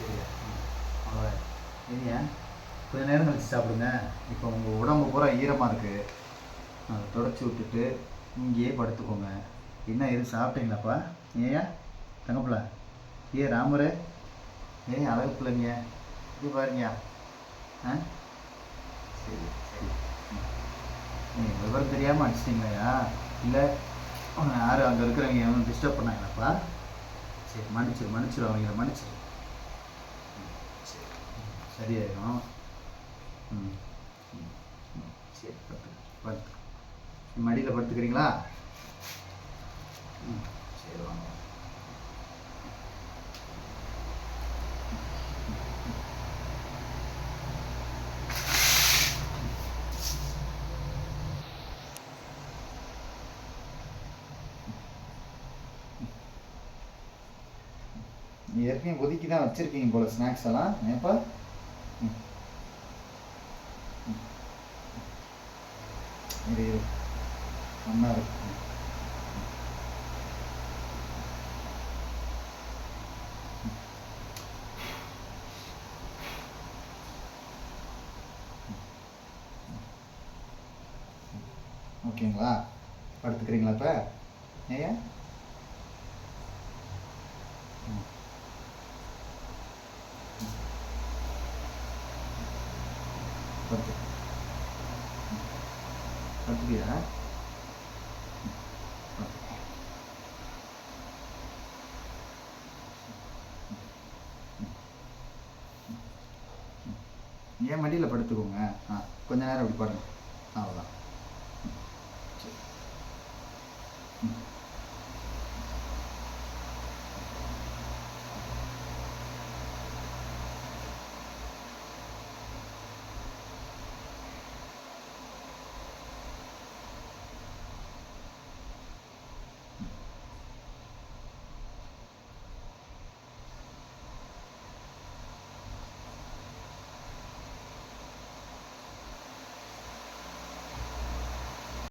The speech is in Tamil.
சரியா? அவ்வளோ இனியா கொஞ்சம் நேரம் கழிச்சு சாப்பிடுங்க. இப்போ உங்கள் உடம்பு பூரா ஈரமாக இருக்குது, அதை தொடச்சி விட்டுட்டு இங்கேயே படுத்துக்கோங்க. என்ன எதுவும் சாப்பிட்டீங்களாப்பா? ஏயா தங்கப்பிள்ள, ஏ ராமரு, அழகு பிள்ளைங்க, இது பாருங்க. ஆ சரி சரி. நீங்கள் விவரம் தெரியாமல் அடிச்சிட்டிங்களையா? இல்லை யார் அங்கே இருக்கிறவங்க எவனும் டிஸ்டர்ப் பண்ணாங்களாப்பா? சரி, மன்னிச்சிரு அவங்கள மன்னிச்சிரு. சரி, சரியாயிடும். ம் ம் சரி, படுத்து மடியில் படுத்துக்கிறீங்களா? ம் சரி, வாங்க. ஏற்கனவே ஒதுக்கி தான் வச்சுருக்கீங்க போல் ஸ்நாக்ஸ் எல்லாம். ஏப்பா? ம் இது ஒன்றா இருக்கு. ஓகேங்களா? படுத்துக்கிறீங்களா இப்போ? ஏன் படுத்து படுத்துக்கியா? ஏன் மடியில் படுத்துக்கோங்க. கொஞ்ச நேரம் அப்படி பாருங்கள், அவ்வளோதான்.